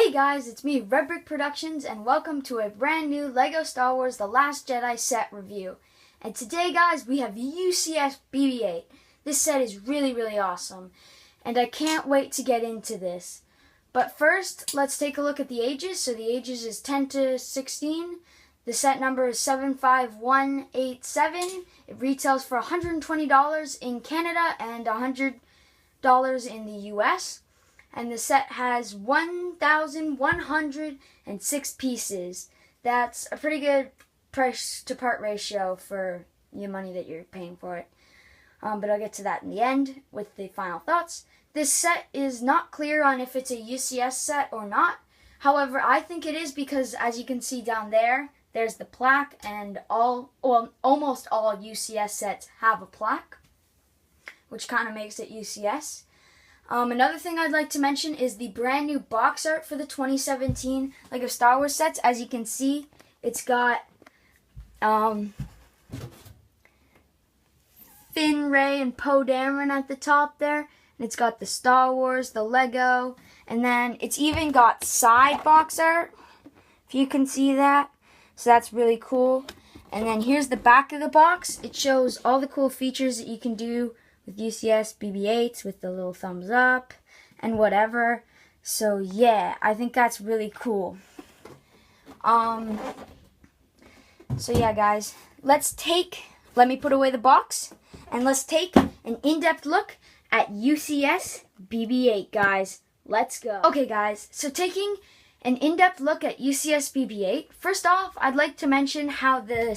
Hey guys, it's me, Red Brick Productions, and welcome to a brand new LEGO Star Wars The Last Jedi set review. And today, guys, we have UCS BB-8. This set is really awesome, and I can't wait to get into this. But first, let's take a look at the ages. So the ages is 10 to 16. The set number is 75187. It retails for $120 in Canada and $100 in the US. And the set has 1,106 pieces. That's a pretty good price to part ratio for your money that you're paying for it. But I'll get to that in the end with the final thoughts. This set is not clear on if it's a UCS set or not. However, I think it is because, as you can see down there, there's the plaque, and almost all UCS sets have a plaque, which kind of makes it UCS. Another thing I'd like to mention is the brand new box art for the 2017 LEGO Star Wars sets. As you can see, it's got Finn, Rey, and Poe Dameron at the top there. And it's got the Star Wars, the LEGO, and then it's even got side box art, if you can see that. So that's really cool. And then here's the back of the box. It shows all the cool features that you can do with UCS BB-8s, with the little thumbs up and whatever. So yeah, I think that's really cool. So yeah, guys, let me put away the box and let's take an in-depth look at UCS BB-8, guys. Let's go. Okay, guys, so taking an in-depth look at UCS BB-8. First off, I'd like to mention how the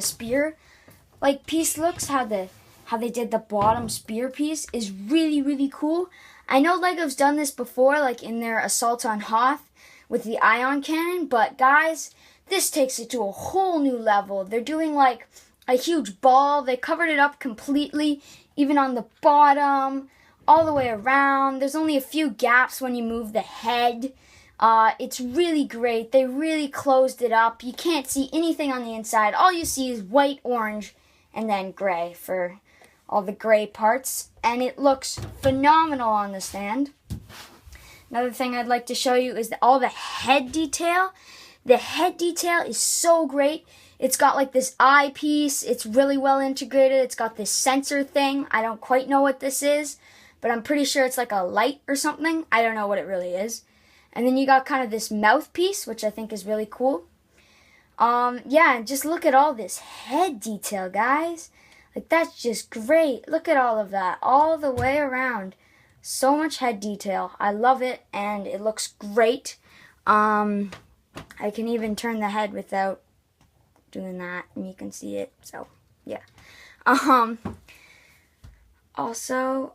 spear piece looks. How they did the bottom spear piece is really cool. I know LEGO's done this before, like in their Assault on Hoth with the ion cannon, but guys, this takes it to a whole new level. They're doing like a huge ball. They covered it up completely, even on the bottom, all the way around. There's only a few gaps when you move the head. It's really great. They really closed it up. You can't see anything on the inside. All you see is white, orange, and then gray for all the gray parts, and it looks phenomenal on the stand. Another thing I'd like to show you is all the head detail. The head detail is so great. It's got like this eye piece. It's really well integrated. It's got this sensor thing. I don't quite know what this is, but I'm pretty sure it's like a light or something. I don't know what it really is. And then you got kind of this mouthpiece, which I think is really cool. Yeah, and just look at all this head detail, guys. Like, that's just great. Look at all of that, all the way around. So much head detail. I love it, and it looks great. I can even turn the head without doing that, and you can see it. So, yeah. Also,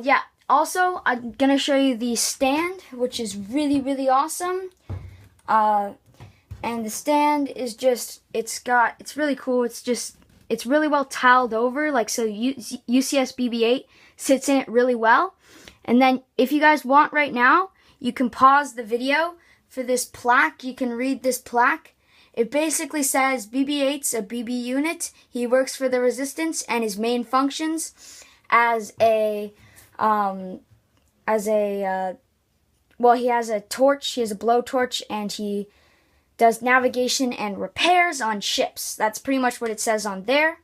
yeah. Also, I'm gonna show you the stand, which is really awesome. And the stand is just, it's really cool. It's really well tiled over, like, so UCS BB-8 sits in it really well. And then if you guys want right now, you can pause the video for this plaque. You can read this plaque. It basically says BB-8's a BB unit. He works for the Resistance, and his main functions as he has a torch. He has a blowtorch, and he does navigation and repairs on ships. That's pretty much what it says on there.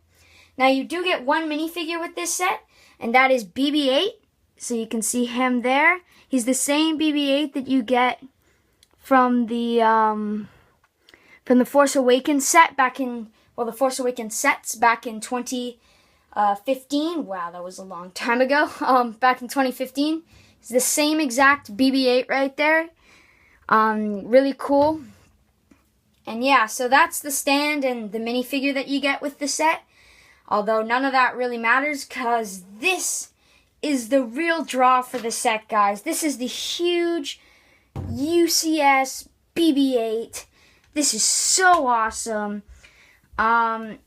Now, you do get one minifigure with this set, and that is BB-8. So you can see him there. He's the same BB-8 that you get from the Force Awakens set back in, the Force Awakens sets back in 2015. Wow, that was a long time ago. Back in 2015. It's the same exact BB-8 right there. Really cool. And yeah, so that's the stand and the minifigure that you get with the set. Although none of that really matters, because this is the real draw for the set, guys. This is the huge UCS BB-8. This is so awesome. I'd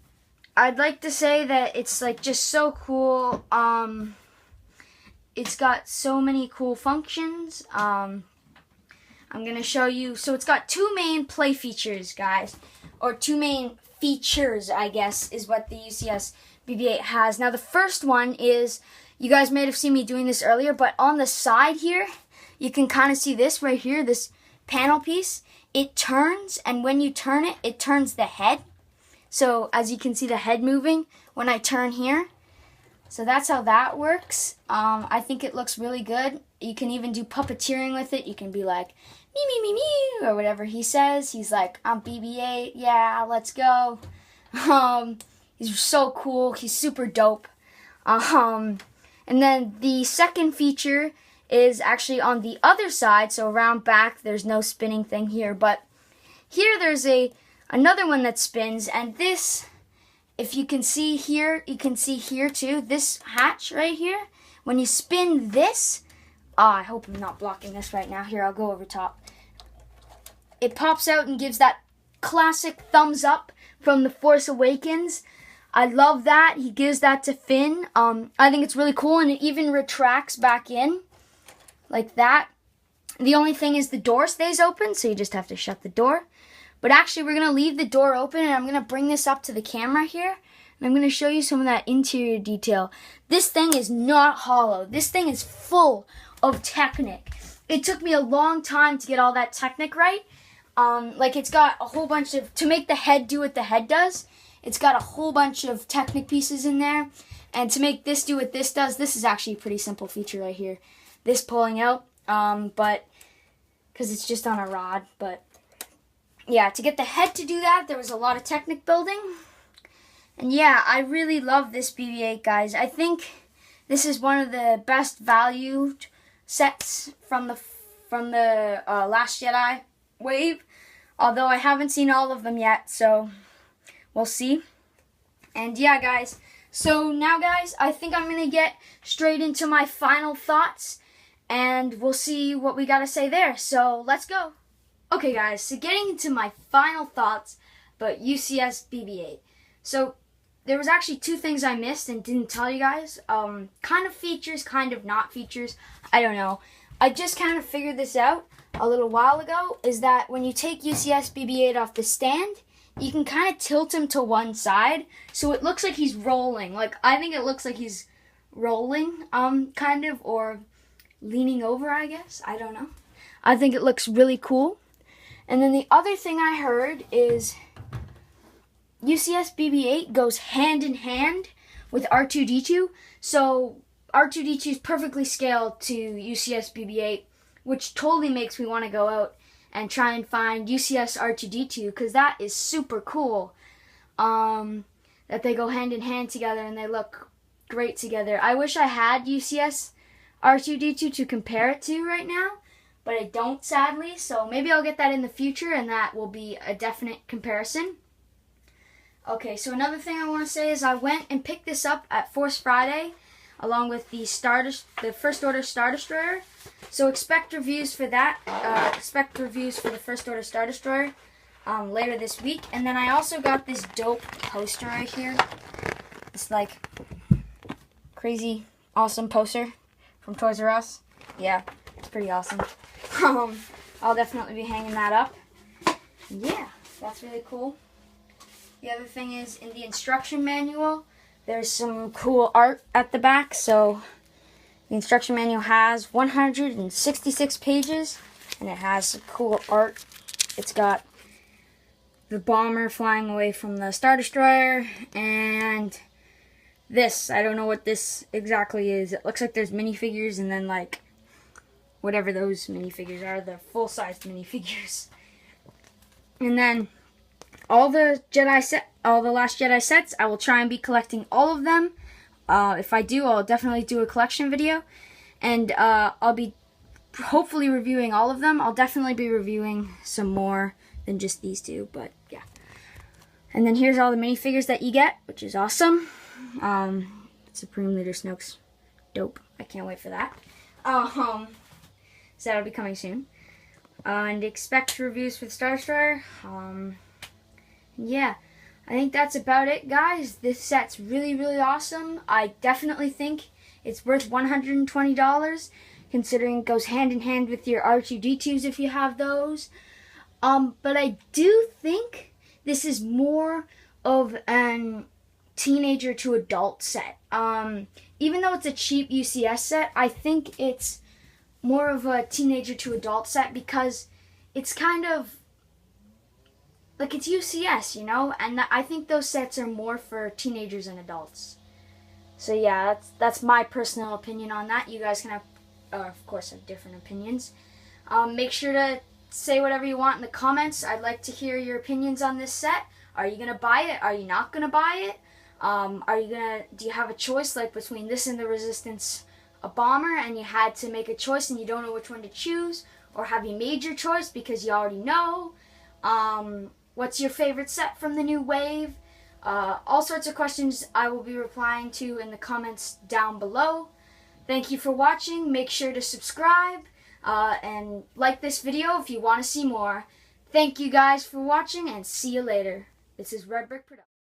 like to say that it's like just so cool. It's got so many cool functions. I'm going to show you. So it's got two main play features, guys. Or two main features, I guess, is what the UCS BB-8 has. Now, the first one is, you guys may have seen me doing this earlier, but on the side here, you can kind of see this right here, this panel piece. It turns, and when you turn it, it turns the head. So as you can see the head moving when I turn here. So that's how that works. I think it looks really good. You can even do puppeteering with it. You can be like, me, me, me, me, or whatever he says. He's like, I'm BB-8, yeah, let's go. He's so cool. He's super dope. And then the second feature is actually on the other side. So around back, there's no spinning thing here. But here there's another one that spins. And this, if you can see here, you can see here too. This hatch right here. When you spin this, I hope I'm not blocking this right now. Here, I'll go over top. It pops out and gives that classic thumbs up from The Force Awakens. I love that. He gives that to Finn. I think it's really cool, and it even retracts back in like that. The only thing is the door stays open, so you just have to shut the door. But actually, we're going to leave the door open, and I'm going to bring this up to the camera here. And I'm going to show you some of that interior detail. This thing is not hollow. This thing is full of Technic. It took me a long time to get all that Technic right. Like it's got a whole bunch of, to make the head do what the head does, it's got a whole bunch of Technic pieces in there. And to make this do what this does, this is actually a pretty simple feature right here. This pulling out, but, because it's just on a rod. But, yeah, to get the head to do that, there was a lot of Technic building. And yeah, I really love this BB-8, guys. I think this is one of the best valued sets from the Last Jedi wave. Although I haven't seen all of them yet, so we'll see. And yeah, guys. So now, guys, I think I'm going to get straight into my final thoughts. And we'll see what we got to say there. So let's go. Okay, guys. So getting into my final thoughts about UCS BB-8. So there was actually two things I missed and didn't tell you guys. Kind of features, kind of not features. I don't know. I just kind of figured this out a little while ago, is that when you take UCS BB-8 off the stand, you can kind of tilt him to one side, so it looks like he's rolling. Like, I think it looks like he's rolling, kind of, or leaning over, I guess. I don't know. I think it looks really cool. And then the other thing I heard is UCS BB-8 goes hand in hand with R2-D2, so R2-D2 is perfectly scaled to UCS BB-8, which totally makes me want to go out and try and find UCS R2-D2, because that is super cool, that they go hand in hand together and they look great together. I wish I had UCS R2-D2 to compare it to right now, but I don't, sadly, so maybe I'll get that in the future, and that will be a definite comparison. Okay, so another thing I want to say is I went and picked this up at Force Friday, along with the First Order Star Destroyer. So expect reviews for that. Expect reviews for the First Order Star Destroyer later this week. And then I also got this dope poster right here. It's like crazy awesome poster from Toys R Us. Yeah, it's pretty awesome. I'll definitely be hanging that up. Yeah, that's really cool. The other thing is, in the instruction manual, there's some cool art at the back. So the instruction manual has 166 pages, and it has some cool art. It's got the bomber flying away from the Star Destroyer, and this, I don't know what this exactly is. It looks like there's minifigures, and then like whatever those minifigures are, the full-sized minifigures. And then all the Last Jedi sets, I will try and be collecting all of them. If I do, I'll definitely do a collection video. And I'll be hopefully reviewing all of them. I'll definitely be reviewing some more than just these two, but yeah. And then here's all the minifigures that you get, which is awesome. Supreme Leader Snoke's dope. I can't wait for that. So that'll be coming soon. And expect reviews for the Star Destroyer. Yeah, I think that's about it, guys. This set's really, really awesome. I definitely think it's worth $120, considering it goes hand in hand with your R2-D2s if you have those. But I do think this is more of an teenager to adult set. Even though it's a cheap UCS set, I think it's more of a teenager to adult set because it's kind of like it's UCS, you know, and I think those sets are more for teenagers and adults. So yeah, that's my personal opinion on that. You guys can have, of course, have different opinions. Make sure to say whatever you want in the comments. I'd like to hear your opinions on this set. Are you gonna buy it? Are you not gonna buy it? Do you have a choice like between this and the Resistance, a bomber, and you had to make a choice and you don't know which one to choose? Or have you made your choice because you already know? What's your favorite set from the new wave? All sorts of questions I will be replying to in the comments down below. Thank you for watching. Make sure to subscribe and like this video if you want to see more. Thank you guys for watching and see you later. This is Red Brick Production.